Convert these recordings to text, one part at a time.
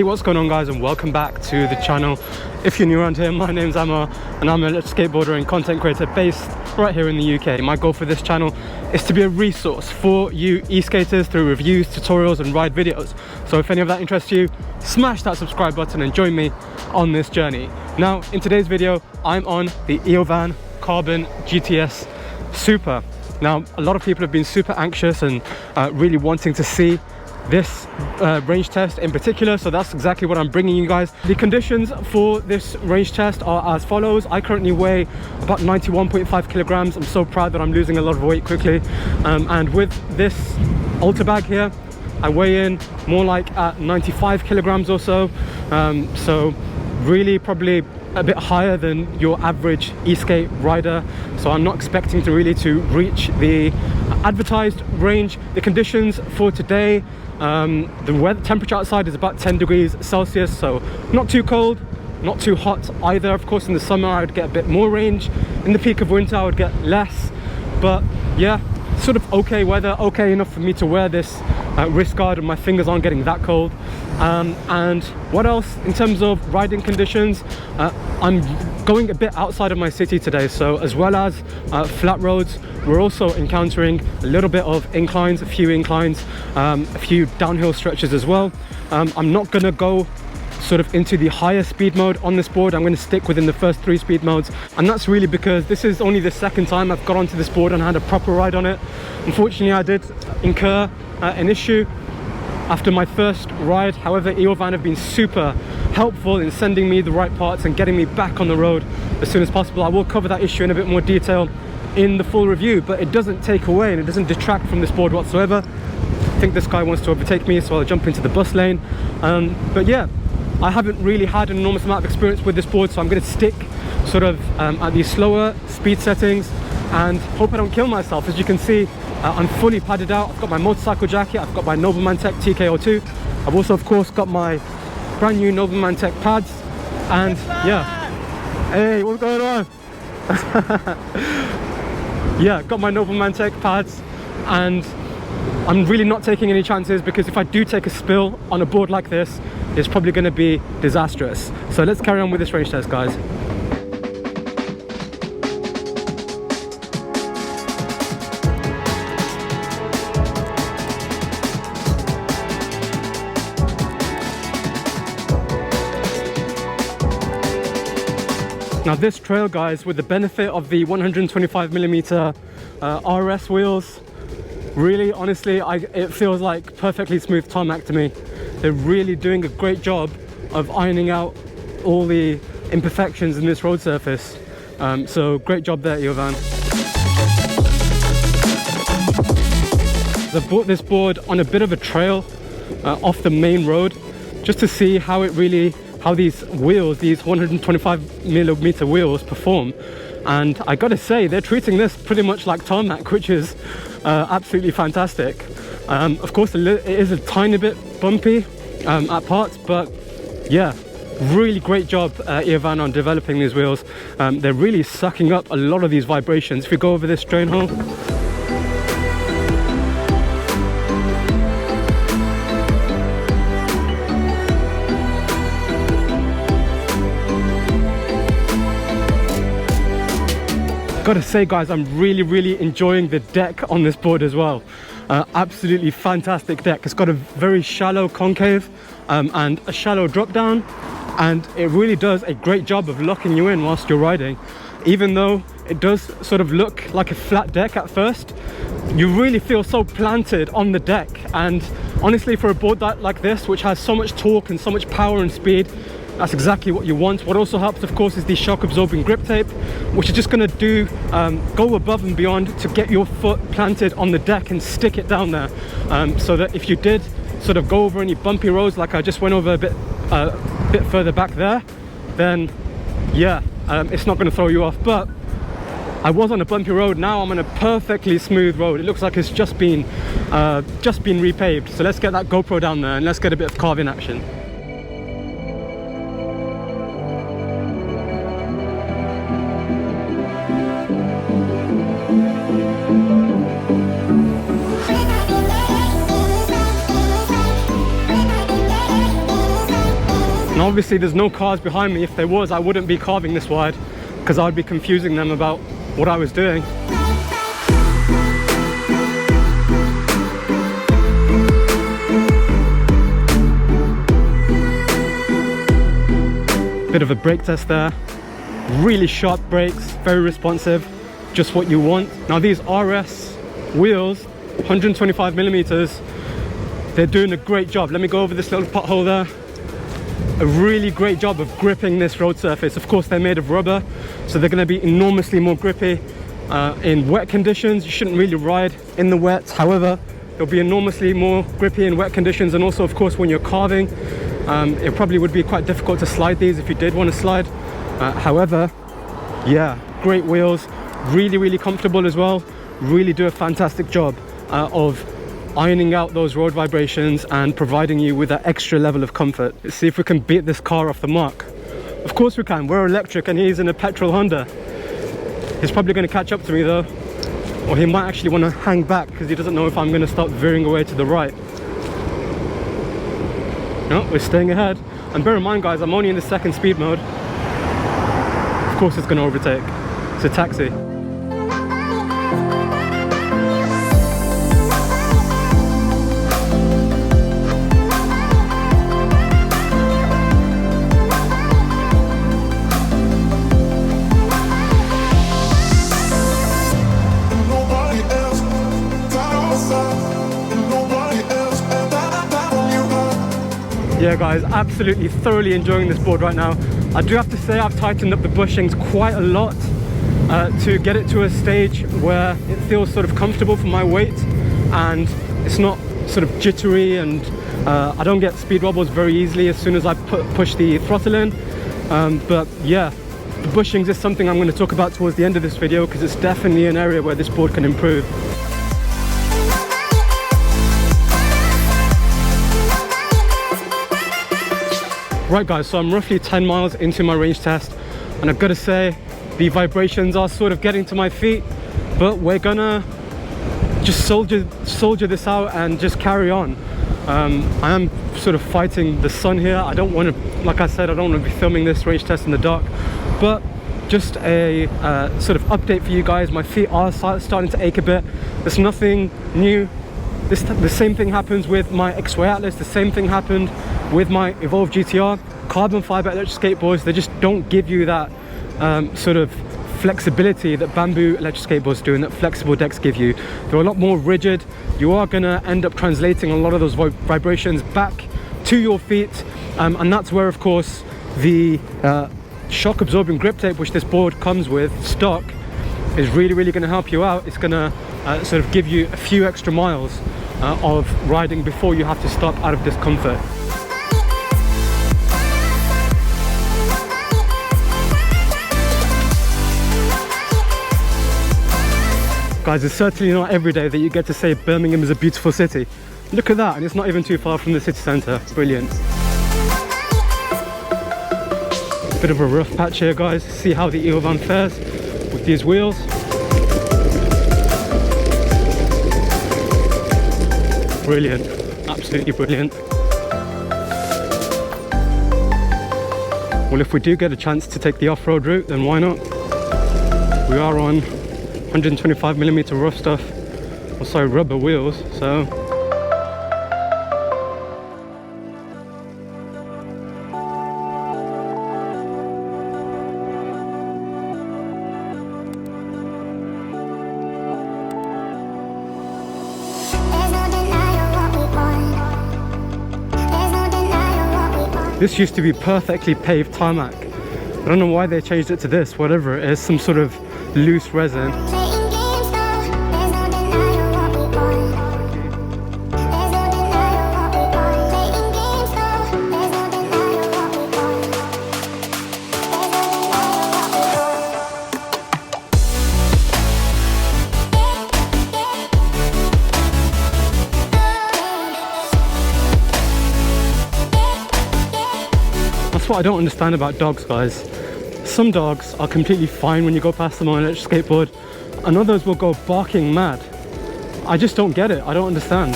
what's going on guys, and welcome back to the channel. If you're new around here, my name's Emma and I'm a skateboarder and content creator based right here in the UK. My goal for this channel is to be a resource for you e-skaters through reviews, tutorials and ride videos. So if any of that interests you, smash that subscribe button and join me on this journey. Now in today's video, I'm on the EOVAN Carbon GTS Super. Now a lot of people have been super anxious and really wanting to see this range test in particular, so that's exactly what I'm bringing you guys. The conditions for this range test are as follows. I currently weigh about 91.5 kilograms. I'm so proud that I'm losing a lot of weight quickly, and with this Ultra bag here, I weigh in more like at 95 kilograms or so, so really probably a bit higher than your average e-skate rider. So I'm not expecting to reach the advertised range. The conditions for today, the weather temperature outside is about 10 degrees Celsius, so not too cold, not too hot either. Of course in the summer I would get a bit more range, in the peak of winter I would get less, but yeah, sort of okay weather, okay enough for me to wear this wrist guard and my fingers aren't getting that cold. And what else in terms of riding conditions, I'm going a bit outside of my city today, so as well as flat roads, we're also encountering a little bit of inclines, a few downhill stretches as well. I'm not gonna go sort of into the higher speed mode on this board. I'm going to stick within the first 3 speed modes, and that's really because this is only the second time I've got onto this board and had a proper ride on it. Unfortunately I did incur an issue after my first ride. However, EOVAN have been super helpful in sending me the right parts and getting me back on the road as soon as possible. I will cover that issue in a bit more detail in the full review, but it doesn't take away and it doesn't detract from this board whatsoever. I think this guy wants to overtake me, so I'll jump into the bus lane. But yeah, I haven't really had an enormous amount of experience with this board, so I'm going to stick sort of at these slower speed settings and hope I don't kill myself. As you can see, I'm fully padded out. I've got my motorcycle jacket, I've got my Nobleman Tech TK02, I've also of course got my brand new Nobleman Tech pads, and yeah, hey, what's going on? Yeah, got my Nobleman Tech pads, and I'm really not taking any chances, because if I do take a spill on a board like this, it's probably going to be disastrous. So let's carry on with this range test, guys. Now this trail, guys, with the benefit of the 125mm RS wheels, really honestly it feels like perfectly smooth tarmac to me. They're really doing a great job of ironing out all the imperfections in this road surface, so great job there, EOVAN. I bought this board on a bit of a trail off the main road, just to see how these wheels, these 125mm wheels, perform. And I gotta say, they're treating this pretty much like tarmac, which is absolutely fantastic. Of course it is a tiny bit bumpy at parts, but yeah, really great job EOVAN on developing these wheels. They're really sucking up a lot of these vibrations. If we go over this drain hole, gotta say guys, I'm really enjoying the deck on this board as well. Absolutely fantastic deck. It's got a very shallow concave and a shallow drop down, and it really does a great job of locking you in whilst you're riding. Even though it does sort of look like a flat deck at first, you really feel so planted on the deck. And honestly, for a board like this, which has so much torque and so much power and speed, that's exactly what you want. What also helps, of course, is the shock absorbing grip tape, which is just going to go above and beyond to get your foot planted on the deck and stick it down there, so that if you did sort of go over any bumpy roads like I just went over a bit further back there, then yeah, it's not going to throw you off. But I was on a bumpy road, now I'm on a perfectly smooth road. It looks like it's just been repaved. So let's get that GoPro down there and let's get a bit of carving action. Obviously there's no cars behind me. If there was, I wouldn't be carving this wide because I'd be confusing them about what I was doing. Bit of a brake test there. Really sharp brakes, very responsive, just what you want. Now these RS wheels, 125 millimeters, they're doing a great job. Let me go over this little pothole there. A really great job of gripping this road surface. Of course they're made of rubber, so they're going to be enormously more grippy in wet conditions. You shouldn't really ride in the wet, however they'll be enormously more grippy in wet conditions. And also of course when you're carving, it probably would be quite difficult to slide these if you did want to slide. However, yeah, great wheels, really comfortable as well. Really do a fantastic job of ironing out those road vibrations and providing you with that extra level of comfort. Let's see if we can beat this car off the mark. Of course we can. We're electric and he's in a petrol Honda. He's probably going to catch up to me though, or he might actually want to hang back because he doesn't know if I'm going to start veering away to the right. No, we're staying ahead. And bear in mind guys, I'm only in the second speed mode. Of course it's going to overtake. It's a taxi. Yeah guys, absolutely thoroughly enjoying this board right now. I do have to say I've tightened up the bushings quite a lot to get it to a stage where it feels sort of comfortable for my weight and it's not sort of jittery, and I don't get speed wobbles very easily as soon as I push the throttle in. But yeah, the bushings is something I'm going to talk about towards the end of this video because it's definitely an area where this board can improve. Right guys, so I'm roughly 10 miles into my range test and I've got to say the vibrations are sort of getting to my feet, but we're gonna just soldier this out and just carry on. I am sort of fighting the sun here. I don't want to, like I said, I don't want to be filming this range test in the dark, but just a sort of update for you guys. My feet are starting to ache a bit. There's nothing new. The same thing happens with my X-Way Atlas. The same thing happened with my Evolve GTR. Carbon fiber electric skateboards, they just don't give you that sort of flexibility that bamboo electric skateboards do and that flexible decks give you. They're a lot more rigid. You are going to end up translating a lot of those vibrations back to your feet, and that's where of course the shock absorbing grip tape, which this board comes with stock, is really going to help you out. It's going to sort of give you a few extra miles of riding before you have to stop out of discomfort. Guys, it's certainly not every day that you get to say Birmingham is a beautiful city. Look at that, and it's not even too far from the city centre. Brilliant. Bit of a rough patch here guys. See how the EOVAN fares with these wheels. Brilliant, absolutely brilliant. Well, if we do get a chance to take the off-road route, then why not? We are on 125mm rough stuff, or sorry, rubber wheels, so this used to be perfectly paved tarmac. I don't know why they changed it to this, whatever it is, some sort of loose resin. That's what I don't understand about dogs, guys. Some dogs are completely fine when you go past them on an electric skateboard, and others will go barking mad. I just don't get it. I don't understand.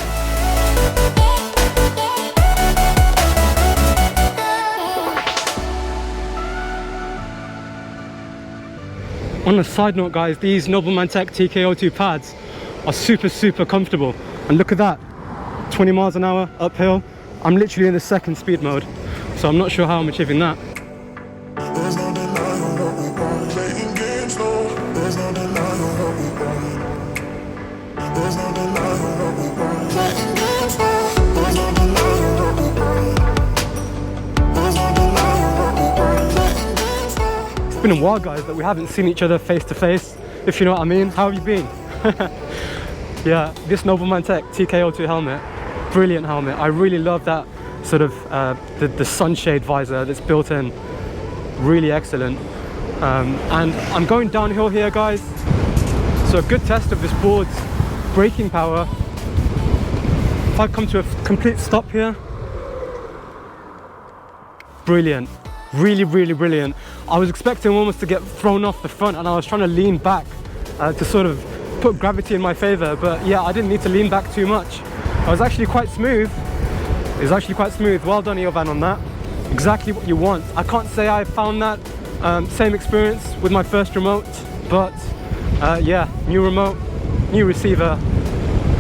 On a side note, guys, these Nobleman Tech TK02 pads are super comfortable. And look at that, 20 miles an hour uphill. I'm literally in the second speed mode, so I'm not sure how I'm achieving that. It's been a while, guys, that we haven't seen each other face to face, if you know what I mean. How have you been? Yeah, this Nobleman Tech TK02 helmet, brilliant helmet. I really love that sort of the sunshade visor that's built in, really excellent. And I'm going downhill here, guys, so a good test of this board's braking power. If I come to a complete stop here, brilliant, really brilliant. I was expecting almost to get thrown off the front, and I was trying to lean back to sort of put gravity in my favor, but yeah, I didn't need to lean back too much. I was actually quite smooth. It was actually quite smooth. Well done, EOVAN, on that. Exactly what you want. I can't say I found that same experience with my first remote, but yeah, new remote, new receiver.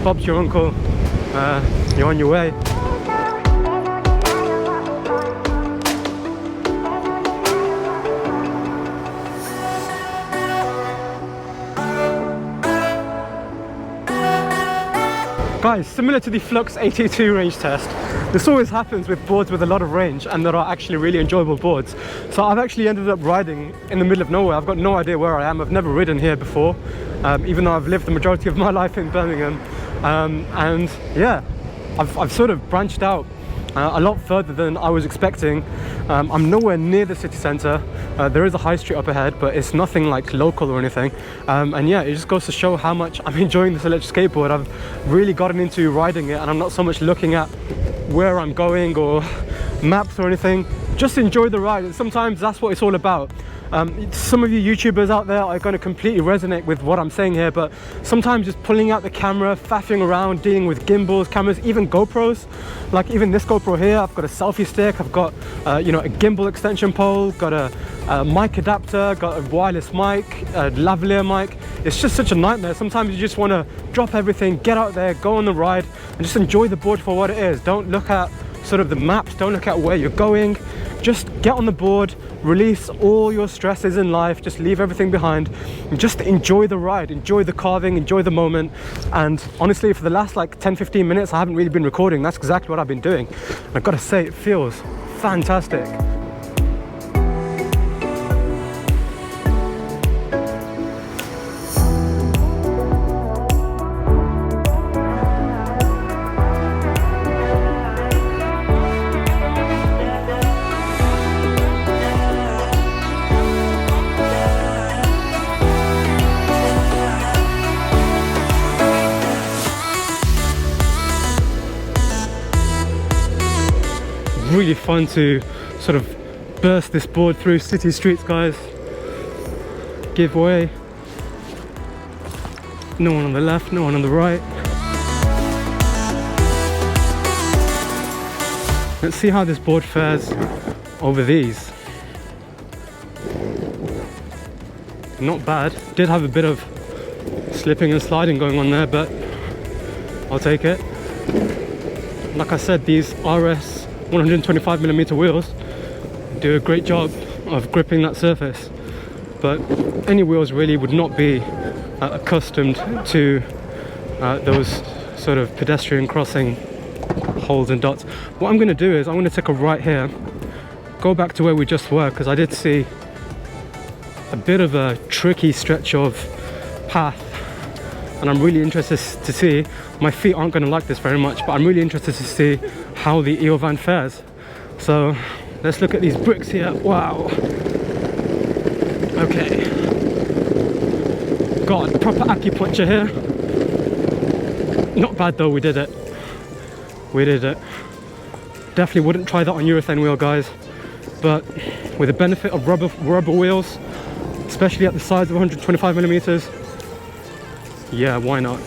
Bob's your uncle. You're on your way. Guys, similar to the Flux 82 range test, this always happens with boards with a lot of range and that are actually really enjoyable boards. So I've actually ended up riding in the middle of nowhere. I've got no idea where I am. I've never ridden here before, even though I've lived the majority of my life in Birmingham. And yeah, I've sort of branched out a lot further than I was expecting. I'm nowhere near the city centre. There is a high street up ahead, but it's nothing like local or anything. And yeah, it just goes to show how much I'm enjoying this electric skateboard. I've really gotten into riding it, and I'm not so much looking at where I'm going or maps or anything. Just enjoy the ride, and sometimes that's what it's all about. Some of you YouTubers out there are going to completely resonate with what I'm saying here, but sometimes just pulling out the camera, faffing around, dealing with gimbals, cameras, even GoPros, like even this GoPro here, I've got a selfie stick, I've got you know, a gimbal extension pole, got a mic adapter, got a wireless mic, a lavalier mic. It's just such a nightmare. Sometimes you just want to drop everything, get out there, go on the ride, and just enjoy the board for what it is. Don't look at sort of the maps, don't look at where you're going. Just get on the board, release all your stresses in life, just leave everything behind, and just enjoy the ride, enjoy the carving, enjoy the moment. And honestly, for the last like 10-15 minutes, I haven't really been recording. That's exactly what I've been doing. And I've got to say, it feels fantastic. Really fun to sort of burst this board through city streets, guys. Give way. No one on the left, no one on the right. Let's see how this board fares over these. Not bad. Did have a bit of slipping and sliding going on there, but I'll take it. Like I said, these RS 125mm wheels do a great job of gripping that surface, but any wheels really would not be accustomed to those sort of pedestrian crossing holes and dots. What I'm going to do is I'm going to take a right here, go back to where we just were, because I did see a bit of a tricky stretch of path, and I'm really interested to see. My feet aren't going to like this very much, but I'm really interested to see how the EOVAN fares. So let's look at these bricks here. Wow. Okay. Got a proper acupuncture here. Not bad though, we did it. We did it. Definitely wouldn't try that on urethane wheel, guys. But with the benefit of rubber wheels, especially at the size of 125mm, yeah, why not?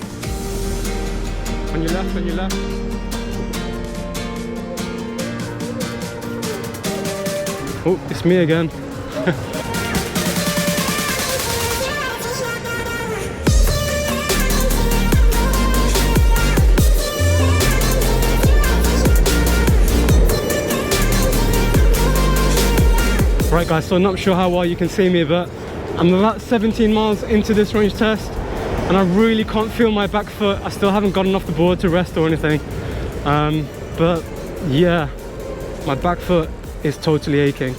On your left, on your left. Oh, it's me again. Right guys, so I'm not sure how well you can see me, but I'm about 17 miles into this range test and I really can't feel my back foot. I still haven't gotten off the board to rest or anything, but yeah, my back foot is totally aching.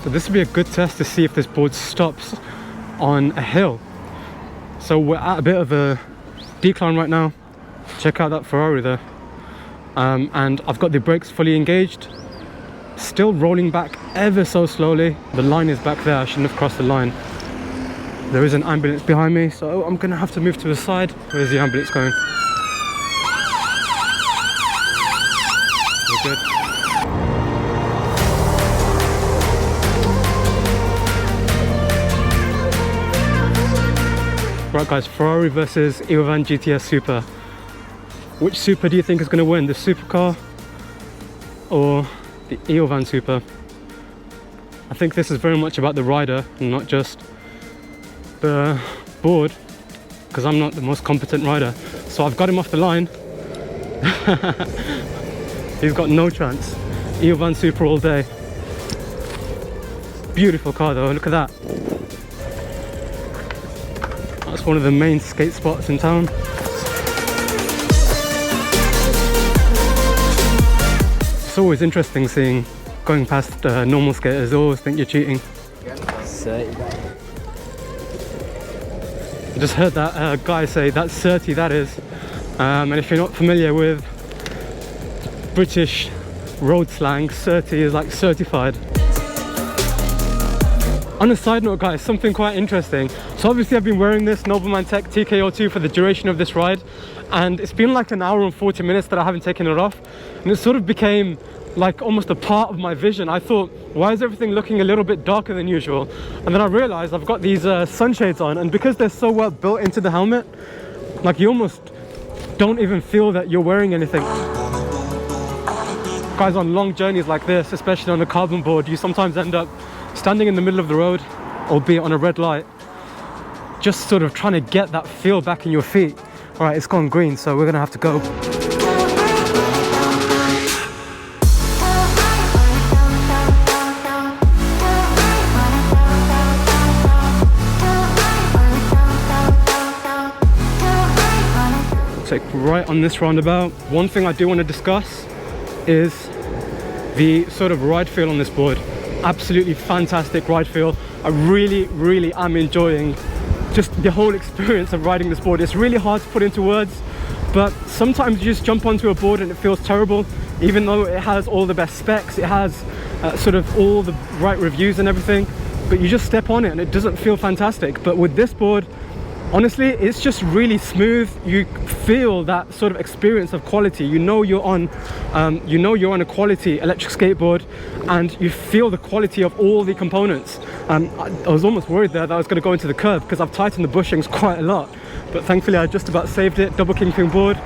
So this would be a good test to see if this board stops on a hill. So we're at a bit of a decline right now. Check out that Ferrari there, and I've got the brakes fully engaged, still rolling back ever so slowly. The line is back there, I shouldn't have crossed the line. There is an ambulance behind me, so I'm gonna have to move to the side. Where's the ambulance going? We're good. Right guys, Ferrari versus EOVAN GTS Super. Which Super do you think is going to win? The supercar or the EOVAN Super? I think this is very much about the rider and not just the board, because I'm not the most competent rider. So I've got him off the line. He's got no chance. EOVAN Super all day. Beautiful car though, look at that. That's one of the main skate spots in town. It's always interesting seeing, going past normal skaters. They always think you're cheating. I just heard that guy say, that's 30 that is. And if you're not familiar with British road slang, 30 is like certified. On a side note guys, something quite interesting. So obviously I've been wearing this Nobleman Tech TKO2 for the duration of this ride, and it's been like an hour and 40 minutes that I haven't taken it off, and it sort of became like almost a part of my vision. I thought, why is everything looking a little bit darker than usual? And then I realized I've got these sunshades on, and because they're so well built into the helmet, like you almost don't even feel that you're wearing anything. Guys, on long journeys like this, especially on a carbon board, you sometimes end up standing in the middle of the road, albeit on a red light, just sort of trying to get that feel back in your feet. All right, it's gone green, so we're gonna have to go. Take right on this roundabout. One thing I do want to discuss is the sort of ride feel on this board. Absolutely fantastic ride feel. I really am enjoying just the whole experience of riding this board. It's really hard to put into words, but sometimes you just jump onto a board and it feels terrible, even though it has all the best specs, it has sort of all the right reviews and everything, but you just step on it and it doesn't feel fantastic. But with this board, honestly, it's just really smooth. You feel that sort of experience of quality. You know you're on a quality electric skateboard, and you feel the quality of all the components. I was almost worried there that I was going to go into the curb because I've tightened the bushings quite a lot, but thankfully I just about saved it. Double kingpin board.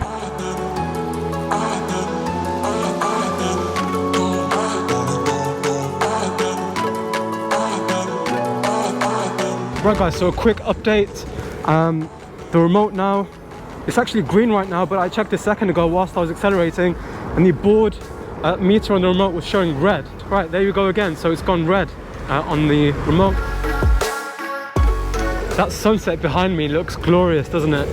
Right guys, so a quick update. The remote now, it's actually green right now, but I checked a second ago whilst I was accelerating and the board meter on the remote was showing red. Right, there you go again, so it's gone red on the remote. That sunset behind me looks glorious, doesn't it?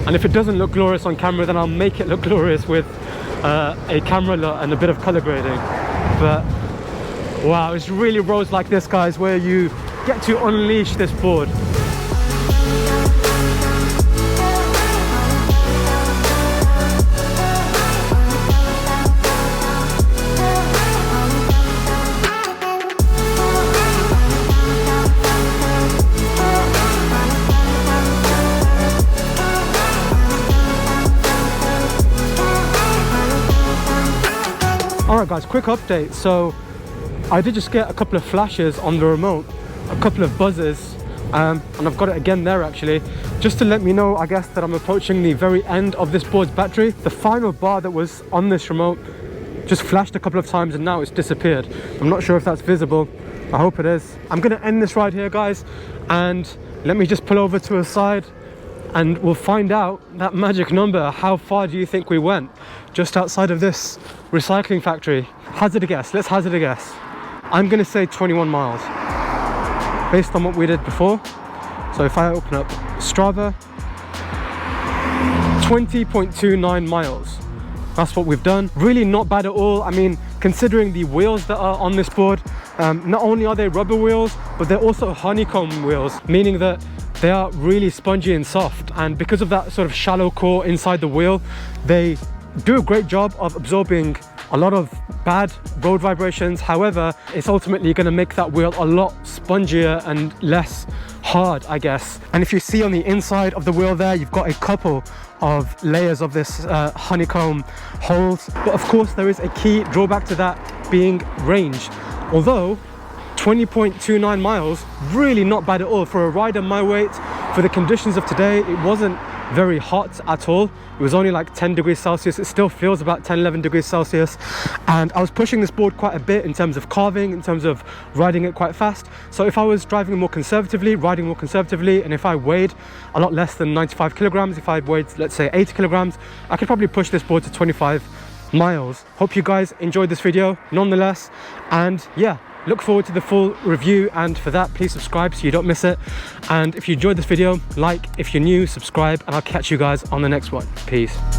And if it doesn't look glorious on camera, then I'll make it look glorious with a camera LUT and a bit of color grading. But wow, it's really roads like this, guys, where you get to unleash this board. Alright guys, quick update. So I did just get a couple of flashes on the remote, a couple of buzzes, and I've got it again there actually, just to let me know, I guess, that I'm approaching the very end of this board's battery. The final bar that was on this remote just flashed a couple of times and now it's disappeared. I'm not sure if that's visible. I hope it is. I'm gonna end this ride here, guys, and let me just pull over to a side and we'll find out that magic number. How far do you think we went just outside of this recycling factory? Hazard a guess. Let's hazard a guess. I'm gonna say 21 miles based on what we did before. So if I open up Strava, 20.29 miles. That's what we've done. Really not bad at all. I mean, considering the wheels that are on this board, not only are they rubber wheels, but they're also honeycomb wheels, meaning that they are really spongy and soft. And because of that sort of shallow core inside the wheel, they do a great job of absorbing a lot of bad road vibrations. However, it's ultimately going to make that wheel a lot spongier and less hard, I guess. And if you see on the inside of the wheel there, you've got a couple of layers of this honeycomb holes. But of course, there is a key drawback to that being range. Although 20.29 miles, really not bad at all for a rider my weight. For the conditions of today, it wasn't very hot at all. It was only like 10 degrees Celsius. It still feels about 10-11 degrees Celsius, and I was pushing this board quite a bit in terms of carving, in terms of riding it quite fast. So if I was driving more conservatively, riding more conservatively, and if I weighed a lot less than 95 kilograms, if I weighed, let's say, 80 kilograms, I could probably push this board to 25 miles. Hope you guys enjoyed this video nonetheless, and yeah, look forward to the full review, and for that, please subscribe so you don't miss it. And if you enjoyed this video, like. If you're new, subscribe, and I'll catch you guys on the next one. Peace.